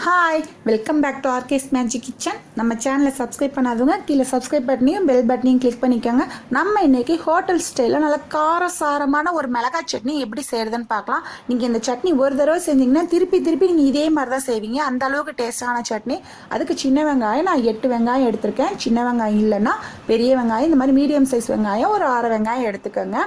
Hi welcome back to RK's magic kitchen. நம்ம சேனலை subscribe பண்ணாதவங்க கீழே சப்ஸ்கிரைப் பட்டனையும் பெல் பட்டனையும் கிளிக் பண்ணிக்கோங்க. நம்ம இன்றைக்கி ஹோட்டல் ஸ்டைலில் நல்ல காரசாரமான ஒரு மிளகாய் சட்னி எப்படி செய்கிறதுன்னு பார்க்கலாம். நீங்கள் இந்த சட்னி ஒரு தடவை செஞ்சிங்கன்னா திருப்பி நீங்கள் இதே மாதிரி தான் செய்வீங்க. அந்த அளவுக்கு டேஸ்டான சட்னி. அதுக்கு சின்ன வெங்காயம் நான் 8 வெங்காயம் எடுத்திருக்கேன். சின்ன வெங்காயம் இல்லைன்னா பெரிய வெங்காயம், இந்த மாதிரி மீடியம் சைஸ் வெங்காயம் ஒரு 6 வெங்காயம் எடுத்துக்கோங்க.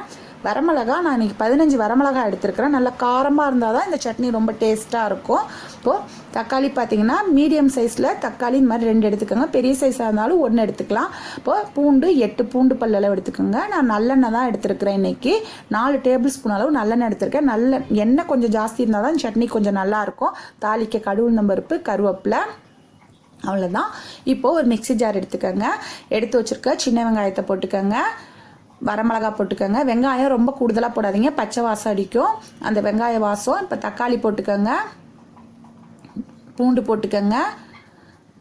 வரமிளகா நான் இன்றைக்கி 15 வரமிளகா எடுத்துருக்கிறேன். நல்லா காரமாக இருந்தால் தான் இந்த சட்னி ரொம்ப டேஸ்ட்டாக இருக்கும். இப்போது தக்காளி பார்த்திங்கன்னா மீடியம் சைஸில் தக்காளி இந்த மாதிரி 2 எடுத்துக்கோங்க. பெரிய சைஸாக இருந்தாலும் 1 எடுத்துக்கலாம். இப்போது பூண்டு 8 பூண்டு பல் அளவு எடுத்துக்கோங்க. நான் நல்லெண்ணெய் தான் எடுத்துருக்கிறேன். இன்றைக்கி 4 டேபிள் ஸ்பூன் அளவு நல்லெண்ணெய் எடுத்துருக்கேன். நல்ல எண்ணெய் கொஞ்சம் ஜாஸ்தி இருந்தால் தான் சட்னி கொஞ்சம் நல்லாயிருக்கும். தாளிக்க கடுகு பருப்பு, கருவேப்பிலை, அவ்வளோதான். இப்போது ஒரு மிக்ஸி ஜார் எடுத்துக்கோங்க. எடுத்து வச்சுருக்க சின்ன வெங்காயத்தை போட்டுக்கோங்க. வரமிளகா போட்டுக்கோங்க. வெங்காயம் ரொம்ப கூடுதலாக போடாதீங்க, பச்சை வாசம் அடிக்கும் அந்த வெங்காய வாசம். இப்போ தக்காளி போட்டுக்கோங்க, பூண்டு போட்டுக்கோங்க.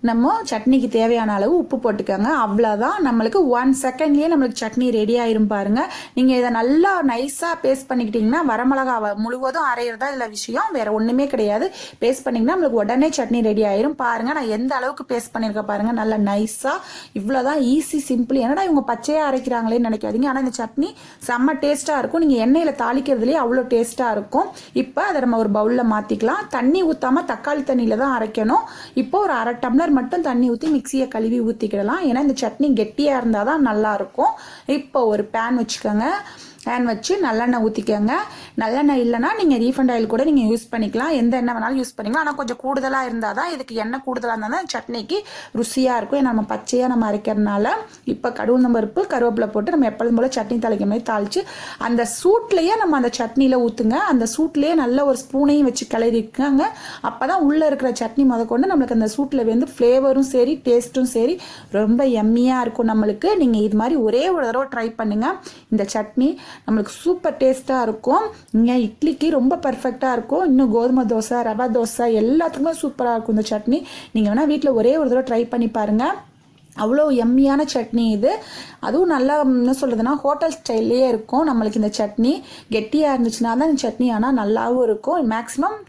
நம்ம சட்னிக்கு தேவையான அளவு உப்பு போட்டுக்கோங்க. அவ்வளோதான். நம்மளுக்கு 1 செகண்ட்லேயே நம்மளுக்கு சட்னி ரெடி ஆயிரும் பாருங்கள். நீங்கள் இதை நல்லா நைஸாக பேஸ்ட் பண்ணிக்கிட்டிங்கன்னா வரமிளகா முழுவதும் அரைகிறதா இதில் விஷயம், வேறு ஒன்றுமே கிடையாது. பேஸ்ட் பண்ணிங்கன்னா நம்மளுக்கு உடனே சட்னி ரெடி ஆயிரும் பாருங்கள். நான் எந்த அளவுக்கு பேஸ்ட் பண்ணியிருக்கேன் பாருங்கள், நல்லா நைஸாக. இவ்வளோதான், ஈஸி, சிம்பிள். ஏன்னா இவங்க பச்சையாக அரைக்கிறாங்களேன்னு நினைக்காதீங்க. ஆனால் இந்த சட்னி செம்ம டேஸ்ட்டாக இருக்கும். நீங்கள் எண்ணெயில் தாளிக்கிறதுலேயே அவ்வளோ டேஸ்ட்டாக இருக்கும். இப்போ அதை நம்ம ஒரு பவுலில் மாற்றிக்கலாம். தண்ணி ஊற்றாமல் தக்காளி தண்ணியில் தான் அரைக்கணும். இப்போ ஒரு 1/2 டம்ளர் மட்டும் தண்ணி ஊற்றி மிக்சியை கழுவி ஊற்றிக்கிடலாம். ஏன்னா இந்த சட்னி கெட்டியாக இருந்தால் தான் நல்லாயிருக்கும். இப்போ ஒரு பேன் வச்சுக்கோங்க. பேன் வச்சு நல்லெண்ணெய் ஊற்றிக்கோங்க. நல்லெண்ணெய் இல்லைனா நீங்கள் ரீஃபண்ட் ஆயில் கூட நீங்கள் யூஸ் பண்ணிக்கலாம். எந்த எண்ணெய் வேணாலும் யூஸ் பண்ணிக்கலாம். ஆனால் கொஞ்சம் கூடுதலாக இருந்தால் தான் இதுக்கு எண்ணெய் கூடுதலாக இருந்தால் தான் சட்னிக்கு ருசியாக இருக்கும். ஏன்னா நம்ம பச்சையாக நம்ம அரைக்கிறதுனால. இப்போ கடுகு பருப்பு, கருவேப்பிலை போட்டு நம்ம எப்பொழுதும் போல் சட்னி தாளிக்கிற மாதிரி தாளித்து அந்த சூட்லேயே நம்ம அந்த சட்னியில் ஊற்றுங்க. அந்த சூட்லேயே நல்ல ஒரு ஸ்பூனையும் வச்சு கிளறிக்கோங்க. அப்போ தான் உள்ளே இருக்கிற சட்னி கொண்டு நம்மளுக்கு அந்த சூட்டில் வந்து ஃப்ளேவரும் சரி டேஸ்ட்டும் சரி ரொம்ப எம்மியாக இருக்கும் நம்மளுக்கு. நீங்கள் இது மாதிரி ஒரே ஒரு தடவை ட்ரை பண்ணுங்கள். இந்த சட்னி நம்மளுக்கு சூப்பர் டேஸ்ட்டாக இருக்கும். இங்கே இட்லிக்கு ரொம்ப பர்ஃபெக்டாக இருக்கும். இன்னும் கோதுமை தோசை, ரவா தோசை எல்லாத்துக்குமே சூப்பராக இருக்கும் இந்த சட்னி. நீங்கள் வேணால் வீட்டில் ஒரே ஒரு தடவை ட்ரை பண்ணி பாருங்கள். அவ்வளோ எம்மியான சட்னி இது. அதுவும் நல்லா என்ன சொல்கிறதுனா ஹோட்டல் ஸ்டைல்லையே இருக்கும். நம்மளுக்கு இந்த சட்னி கெட்டியாக இருந்துச்சுன்னா தான் இந்த சட்னி ஆனால் நல்லாவும் இருக்கும். மேக்ஸிமம்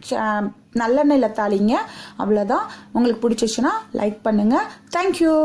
நல்லெண்ணெயில் தாளிங்க. அவ்வளோதான். உங்களுக்கு பிடிச்சிச்சுன்னா லைக் பண்ணுங்கள். தேங்க்யூ.